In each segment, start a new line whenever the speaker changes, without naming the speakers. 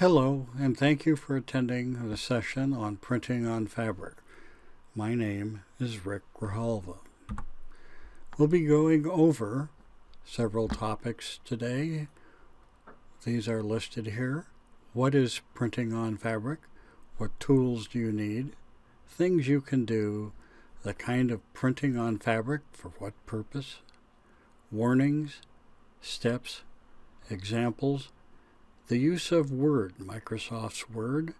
Hello, and thank you for attending the session on Printing on Fabric. My name is Rick Grijalva. We'll be going over several topics today. These are listed here. What is printing on fabric? What tools do you need? Things you can do, the kind of printing on fabric for what purpose, warnings, steps, examples, the use of Word, Microsoft's Word,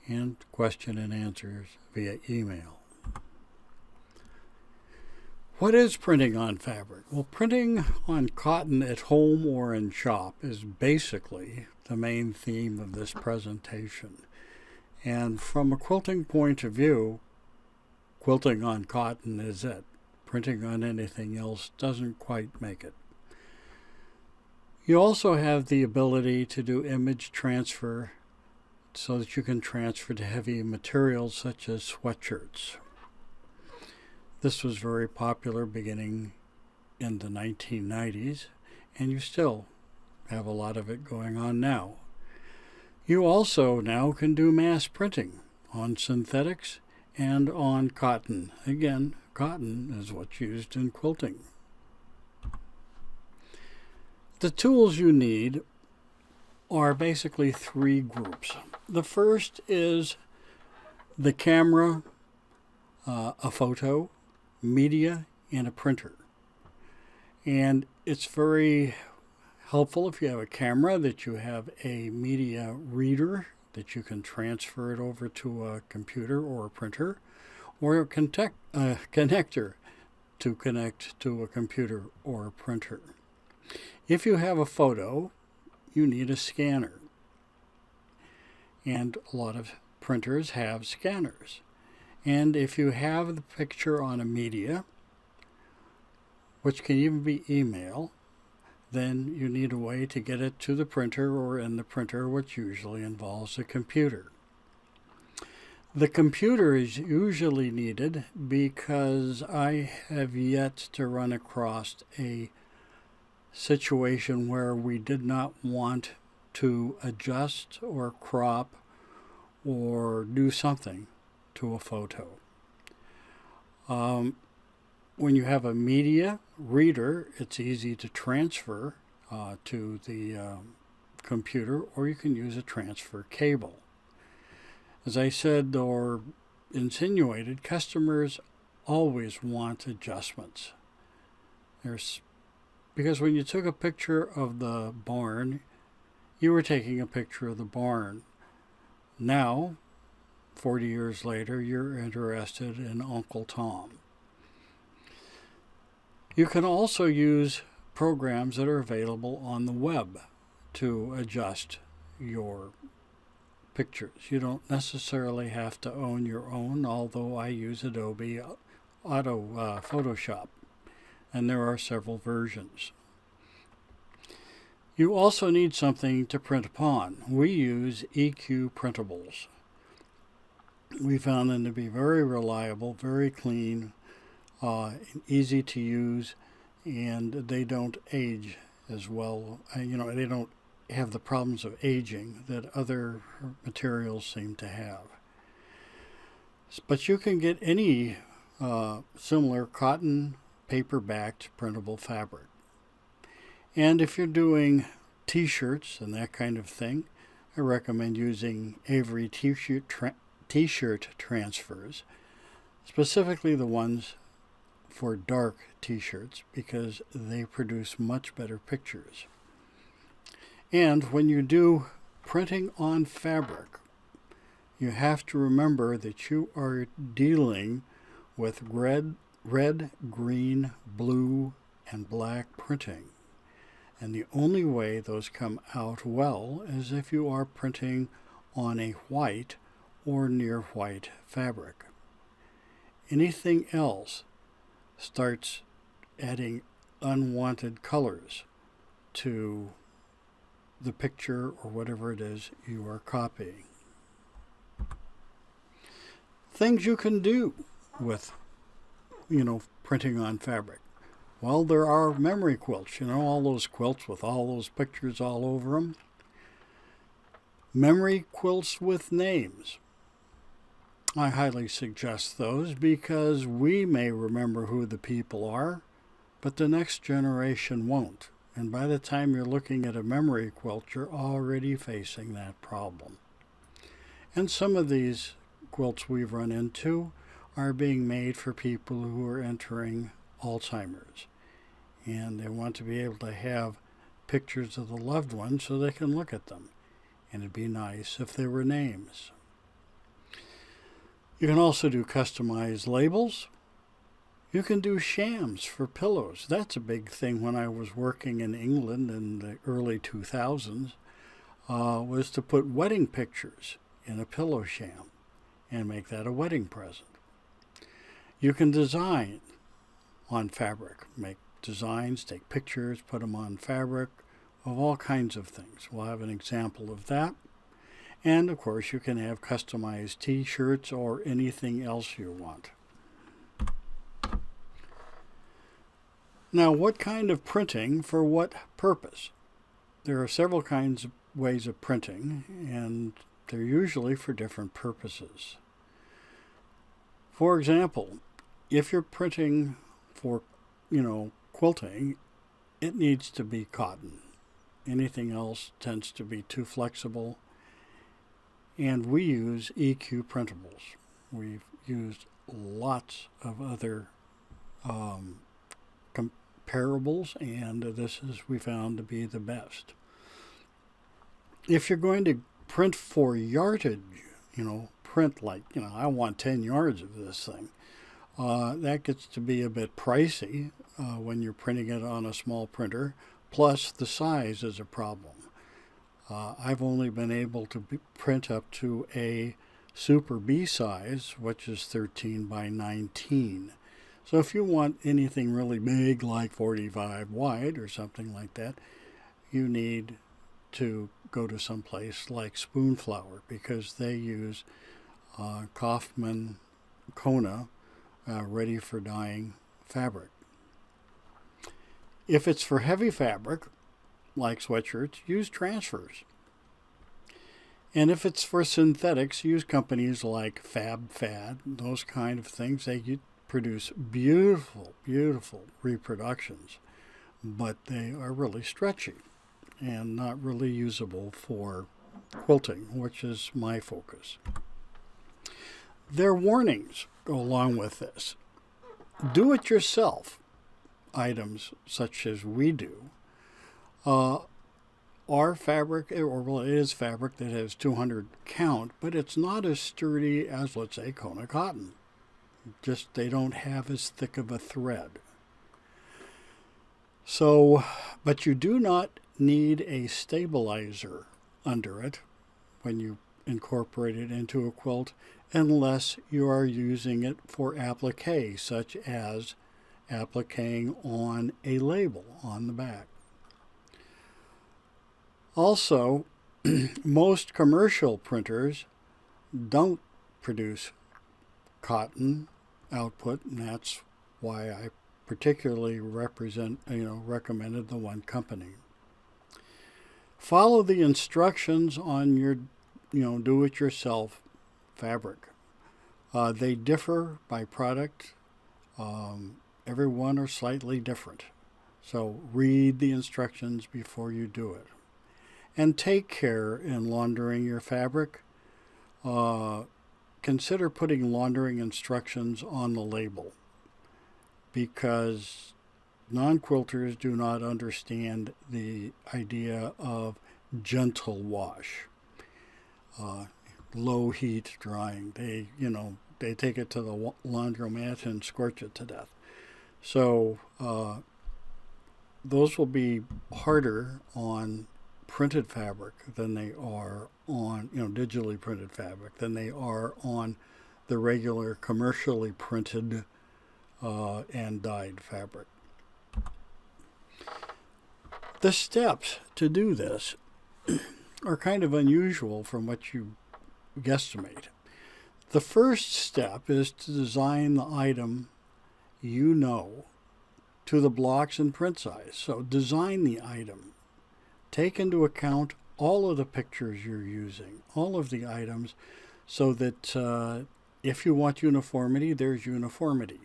and question and answers via email. What is printing on fabric? Well, printing on cotton at home or in shop is basically the main theme of this presentation. And from a quilting point of view, quilting on cotton is it. Printing on anything else doesn't quite make it. You also have the ability to do image transfer so that you can transfer to heavy materials such as sweatshirts. This was very popular beginning in the 1990s, and you still have a lot of it going on now. You also now can do mass printing on synthetics and on cotton. Again, cotton is what's used in quilting. The tools you need are basically three groups. The first is the camera, a photo, media, and a printer. And it's very helpful if you have a camera that you have a media reader that you can transfer it over to a computer or a printer, or a connector to connect to a computer or a printer. If you have a photo, you need a scanner. And a lot of printers have scanners. And if you have the picture on a media, which can even be email, then you need a way to get it to the printer or in the printer, which usually involves a computer. The computer is usually needed because I have yet to run across a situation where we did not want to adjust or crop or do something to a photo. When you have a media reader, it's easy to transfer to the computer, or you can use a transfer cable. As I said or insinuated, customers always want adjustments. Because when you took a picture of the barn, you were taking a picture of the barn. Now, 40 years later, you're interested in Uncle Tom. You can also use programs that are available on the web to adjust your pictures. You don't necessarily have to own your own, although I use Adobe Photoshop, and there are several versions. You also need something to print upon. We use EQ printables. We found them to be very reliable, very clean, easy to use, and they don't age as well. They don't have the problems of aging that other materials seem to have. But you can get any similar cotton paper-backed printable fabric. And if you're doing t-shirts and that kind of thing, I recommend using Avery t-shirt transfers, specifically the ones for dark t-shirts, because they produce much better pictures. And when you do printing on fabric, you have to remember that you are dealing with red, green, blue, and black printing. And the only way those come out well is if you are printing on a white or near white fabric. Anything else starts adding unwanted colors to the picture or whatever it is you are copying. Things you can do with, printing on fabric. Well, there are memory quilts, all those quilts with all those pictures all over them. Memory quilts with names. I highly suggest those because we may remember who the people are, but the next generation won't. And by the time you're looking at a memory quilt, you're already facing that problem. And some of these quilts we've run into are being made for people who are entering Alzheimer's. And they want to be able to have pictures of the loved ones so they can look at them. And it'd be nice if there were names. You can also do customized labels. You can do shams for pillows. That's a big thing when I was working in England in the early 2000s, was to put wedding pictures in a pillow sham and make that a wedding present. You can design on fabric, make designs, take pictures, put them on fabric of all kinds of things. We'll have an example of that. And of course, you can have customized t-shirts or anything else you want. Now, what kind of printing for what purpose? There are several kinds of ways of printing, and they're usually for different purposes. For example, if you're printing for, quilting, it needs to be cotton. Anything else tends to be too flexible. And we use EQ printables. We've used lots of other comparables, and this is we found to be the best. If you're going to print for yardage, print like, I want 10 yards of this thing, that gets to be a bit pricey when you're printing it on a small printer, plus the size is a problem. I've only been able to print up to a Super B size, which is 13 by 19. So if you want anything really big, like 45 wide or something like that, you need to go to some place like Spoonflower, because they use Kaufman Kona ready for dyeing fabric. If it's for heavy fabric, like sweatshirts, use transfers. And if it's for synthetics, use companies like FabFad, those kind of things. They produce beautiful, beautiful reproductions, but they are really stretchy and not really usable for quilting, which is my focus. Their warnings go along with this. Do-it-yourself items, such as we do, are fabric, or it is fabric that has 200 count, but it's not as sturdy as, let's say, Kona cotton. Just they don't have as thick of a thread. So, but you do not need a stabilizer under it when you incorporate it into a quilt, unless you are using it for applique, such as appliquing on a label on the back. Also, most commercial printers don't produce cotton output, and that's why I particularly recommended the one company. Follow the instructions on your, do-it-yourself fabric. They differ by product. Every one are slightly different. So read the instructions before you do it. And take care in laundering your fabric. Consider putting laundering instructions on the label, because non-quilters do not understand the idea of gentle wash, low heat drying. They take it to the laundromat and scorch it to death. So those will be harder on printed fabric than they are on, digitally printed fabric, than they are on the regular commercially printed and dyed fabric. The steps to do this are kind of unusual from what you guesstimate. The first step is to design the item to the blocks and print size. So design the item. Take into account all of the pictures you're using, all of the items, so that if you want uniformity, there's uniformity.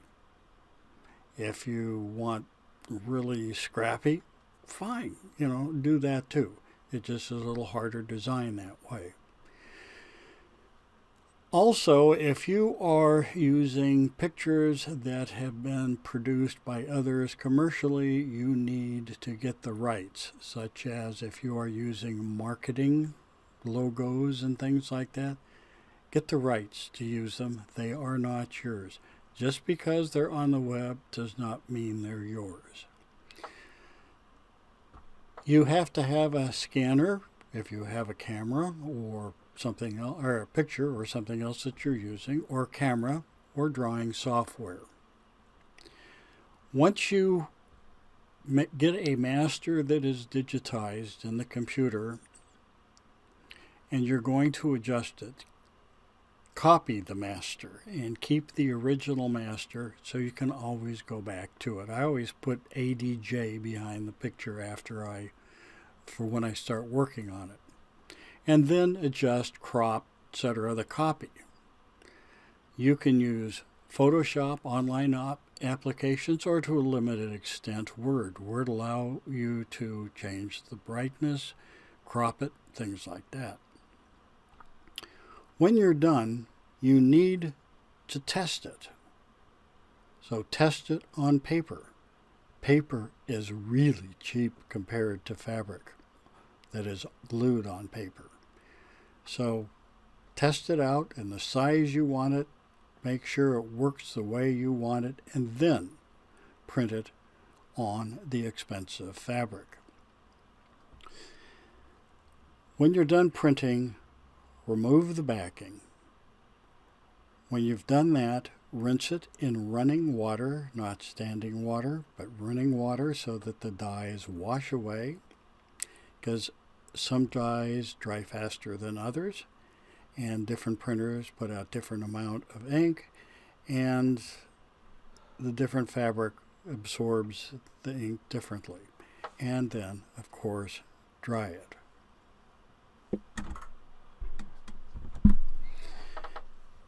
If you want really scrappy, fine, do that too. It just is a little harder design that way. Also, if you are using pictures that have been produced by others commercially, you need to get the rights, such as if you are using marketing logos and things like that, get the rights to use them. They are not yours. Just because they're on the web does not mean they're yours. You have to have a scanner if you have a camera or something else, or a picture or something else that you're using, or camera or drawing software. Once you get a master that is digitized in the computer and you're going to adjust it, copy the master and keep the original master so you can always go back to it. I always put ADJ behind the picture for when I start working on it. And then adjust, crop, etc. the copy. You can use Photoshop, online applications, or to a limited extent Word. Word allow you to change the brightness, crop it, things like that. When you're done, you need to test it. So test it on paper. Paper is really cheap compared to fabric that is glued on paper. So test it out in the size you want it, make sure it works the way you want it, and then print it on the expensive fabric. When you're done printing, remove the backing. When you've done that, rinse it in running water, not standing water, but running water so that the dyes wash away, because some dyes dry faster than others, and different printers put out different amount of ink, and the different fabric absorbs the ink differently. And then, of course, dry it.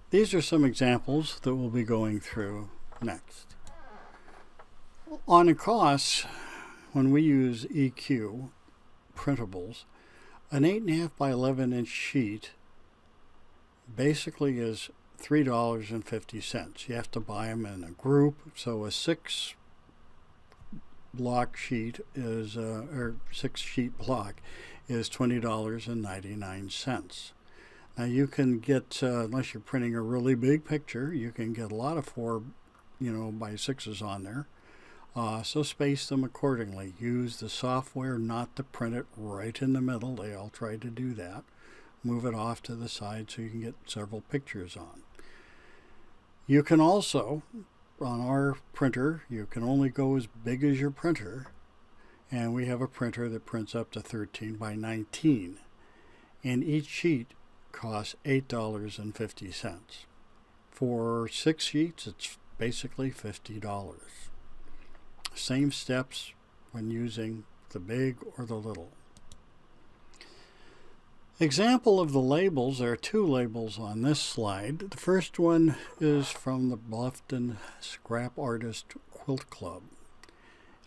These are some examples that we'll be going through next. On costs, when we use EQ printables, an 8.5 by 11 inch sheet basically is $3.50. You have to buy them in a group, so a 6 block sheet is, or 6 sheet block is $20.99. Now you can get, unless you're printing a really big picture, you can get a lot of 4 by 6s on there. So space them accordingly. Use the software not to print it right in the middle. They all try to do that. Move it off to the side so you can get several pictures on. You can also, on our printer, you can only go as big as your printer. And we have a printer that prints up to 13 by 19. And each sheet costs $8.50. For 6 sheets, it's basically $50. Same steps when using the big or the little. Example of the labels, there are 2 labels on this slide. The first one is from the Bluffton Scrap Artist Quilt Club.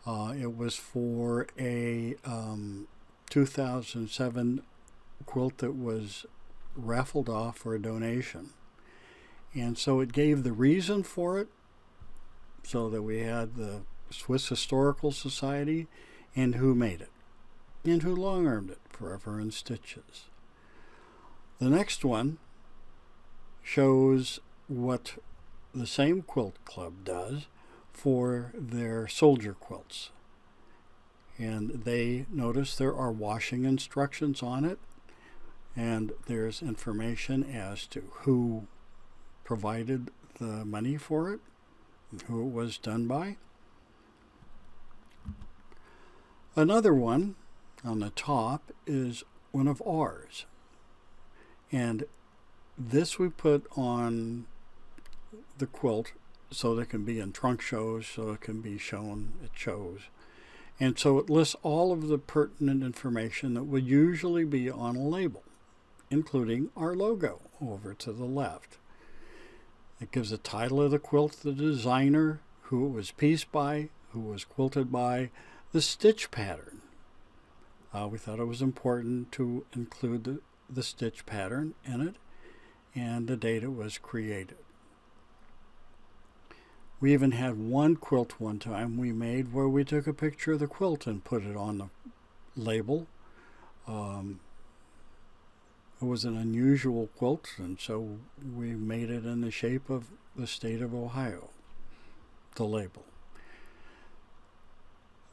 It was for a 2007 quilt that was raffled off for a donation. And so it gave the reason for it, so that we had the Swiss Historical Society and who made it, and who long-armed it, Forever in Stitches. The next one shows what the same quilt club does for their soldier quilts. And they notice there are washing instructions on it, and there's information as to who provided the money for it, who it was done by. Another one on the top is one of ours. And this we put on the quilt so that it can be in trunk shows, so it can be shown at shows. And so it lists all of the pertinent information that would usually be on a label, including our logo over to the left. It gives the title of the quilt, the designer, who it was pieced by, who was quilted by, the stitch pattern. We thought it was important to include the stitch pattern in it and the date it was created. We even had one quilt one time we made where we took a picture of the quilt and put it on the label. It was an unusual quilt, and so we made it in the shape of the state of Ohio, the label.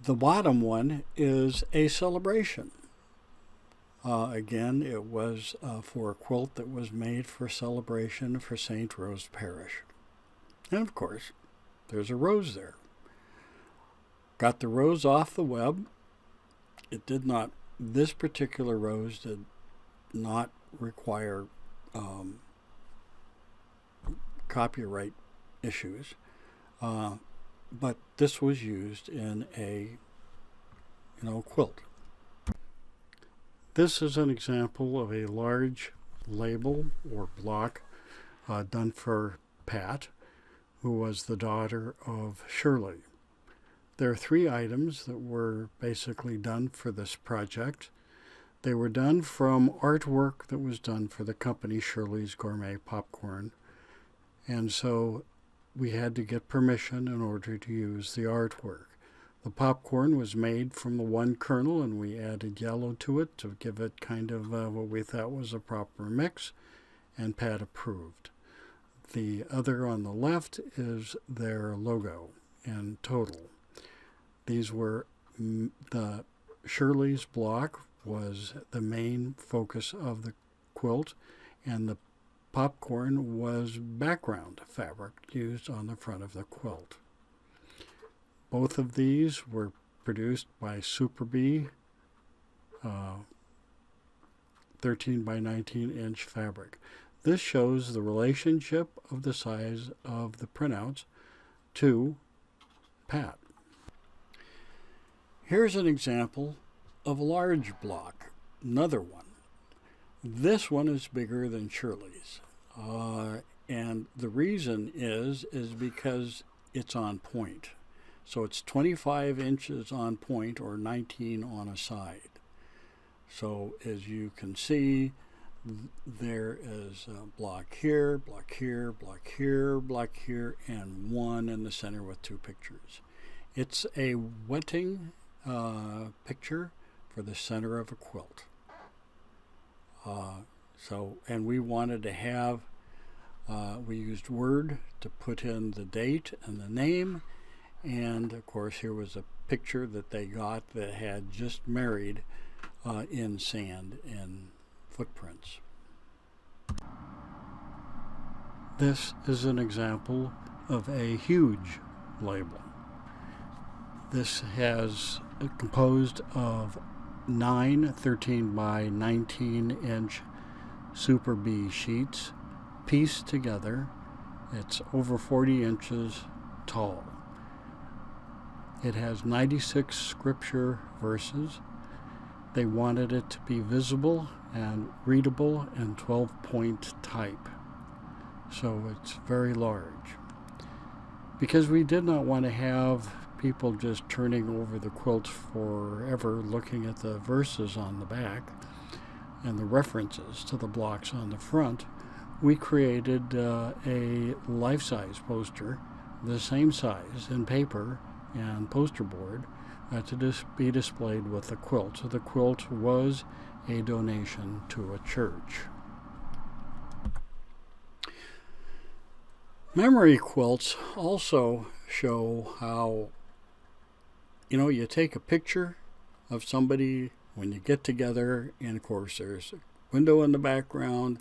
The bottom one is a celebration. Again, it was for a quilt that was made for celebration for St. Rose Parish. And of course, there's a rose there. Got the rose off the web. It did not, this particular rose did not require copyright issues, but this was used in a quilt. This is an example of a large label or block done for Pat, who was the daughter of Shirley. There are 3 items that were basically done for this project. They were done from artwork that was done for the company Shirley's Gourmet Popcorn, and so we had to get permission in order to use the artwork. The popcorn was made from the one kernel, and we added yellow to it to give it kind of what we thought was a proper mix, and Pat approved. The other on the left is their logo in total. These were the Shirley's block was the main focus of the quilt, and the popcorn was background fabric used on the front of the quilt. Both of these were produced by Super Bee 13 by 19 inch fabric. This shows the relationship of the size of the printouts to Pat. Here's an example of a large block, another one. This one is bigger than Shirley's, and the reason is because it's on point. So it's 25 inches on point, or 19 on a side. So as you can see, there is a block here, block here, block here, block here, and one in the center with 2 pictures. It's a wetting picture for the center of a quilt. And we wanted to have, we used Word to put in the date and the name, and of course here was a picture that they got that had just married in sand and footprints. This is an example of a huge label. This has composed of 9 13 by 19 inch Super Bee sheets pieced together. It's over 40 inches tall. It has 96 scripture verses. They wanted it to be visible and readable in 12-point type. So it's very large. Because we did not want to have people just turning over the quilt forever looking at the verses on the back and the references to the blocks on the front, we created a life-size poster, the same size in paper and poster board, to be displayed with the quilt. So the quilt was a donation to a church. Memory quilts also show how, you take a picture of somebody when you get together, and of course there's a window in the background,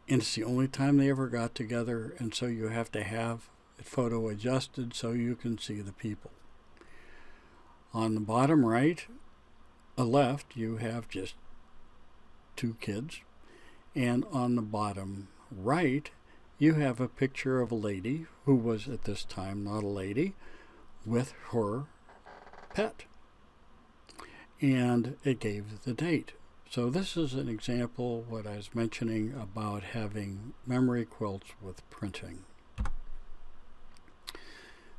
and it's the only time they ever got together, and so you have to have it photo adjusted so you can see the people. On the bottom right, left, you have just 2 kids, and on the bottom right, you have a picture of a lady who was at this time not a lady with her pet. and it gave the date. So this is an example of what I was mentioning about having memory quilts with printing.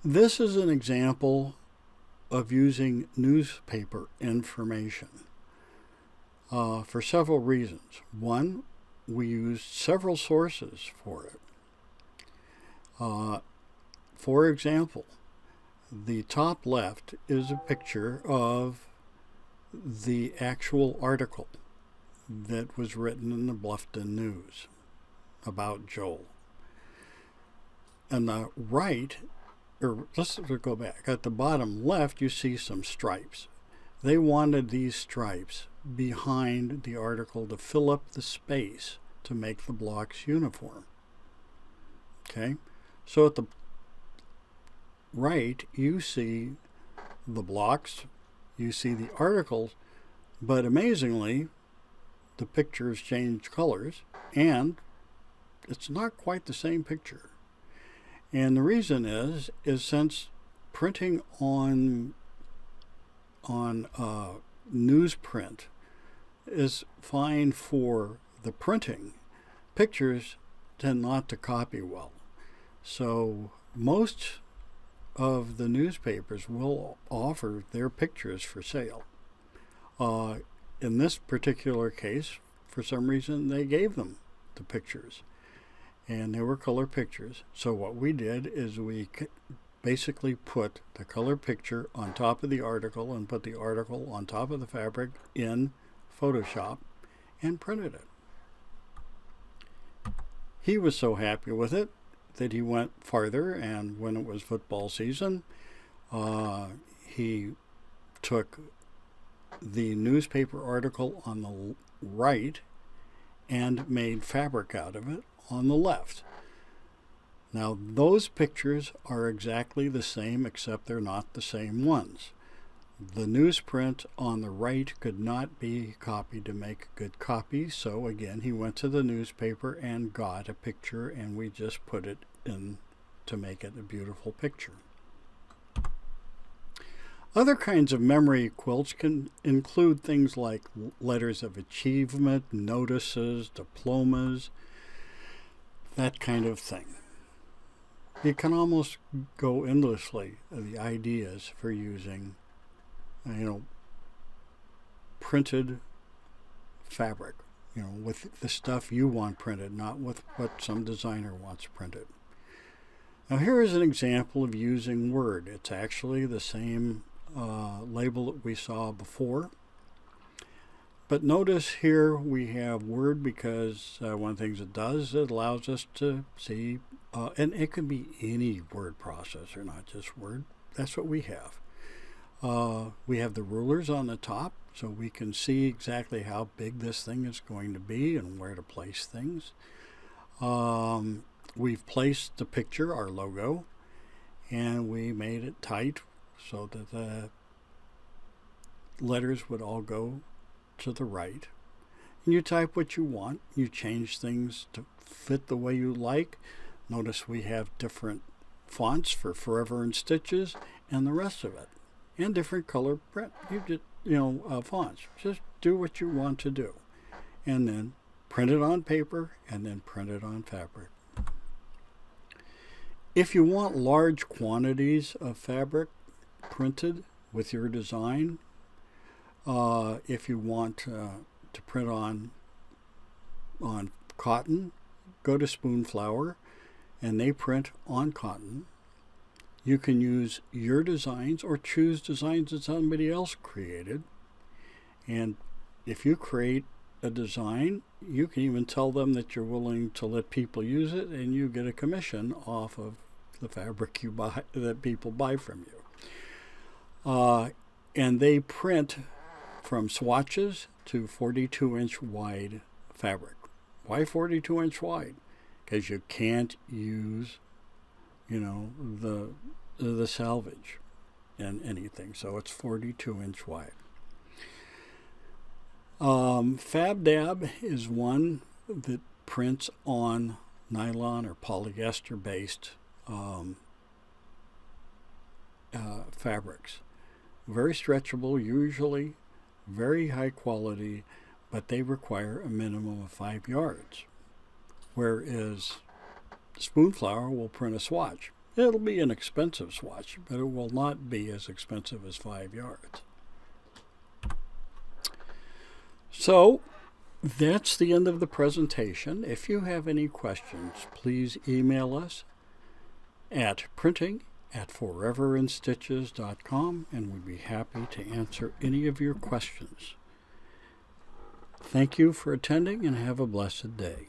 This is an example of using newspaper information for several reasons. One, we used several sources for it. For example, the top left is a picture of the actual article that was written in the Bluffton News about Joel. And the right, or let's go back, at the bottom left you see some stripes. They wanted these stripes behind the article to fill up the space to make the blocks uniform. Okay, so at the right you see the blocks, you see the articles, but amazingly the pictures change colors and it's not quite the same picture. And the reason is since printing on newsprint is fine for the printing, pictures tend not to copy well. So most of the newspapers will offer their pictures for sale. In this particular case, for some reason, they gave them the pictures, and they were color pictures. So what we did is we basically put the color picture on top of the article and put the article on top of the fabric in Photoshop and printed it. He was so happy with it that he went farther, and when it was football season, he took the newspaper article on the right and made fabric out of it on the left. Now those pictures are exactly the same, except they're not the same ones. The newsprint on the right could not be copied to make a good copy, so again he went to the newspaper and got a picture, and we just put it in to make it a beautiful picture. Other kinds of memory quilts can include things like letters of achievement, notices, diplomas, that kind of thing. You can almost go endlessly the ideas for using, printed fabric, with the stuff you want printed, not with what some designer wants printed. Now here is an example of using Word. It's actually the same label that we saw before. But notice here we have Word because one of the things it does, it allows us to see, and it can be any word processor, not just Word. That's what we have. We have the rulers on the top, so we can see exactly how big this thing is going to be and where to place things. We've placed the picture, our logo, and we made it tight so that the letters would all go to the right. And you type what you want. You change things to fit the way you like. Notice we have different fonts for Forever and Stitches and the rest of it, and different color print. Fonts. Just do what you want to do, and then print it on paper and then print it on fabric. If you want large quantities of fabric printed with your design, if you want to print on cotton, go to Spoonflower, and they print on cotton. You can use your designs or choose designs that somebody else created. And if you create a design, you can even tell them that you're willing to let people use it, and you get a commission off of the fabric you buy, that people buy from you. And they print from swatches to 42-inch wide fabric. Why 42-inch wide? Because you can't use, the salvage in anything. So it's 42-inch wide. FabDab is one that prints on nylon or polyester-based fabrics. Very stretchable, usually very high quality, but they require a minimum of 5 yards. Whereas spoon flower will print a swatch. It'll be an expensive swatch, but it will not be as expensive as 5 yards. So that's the end of the presentation. If you have any questions, please email us at printing@foreverinstitches.com, and we'd be happy to answer any of your questions. Thank you for attending, and have a blessed day.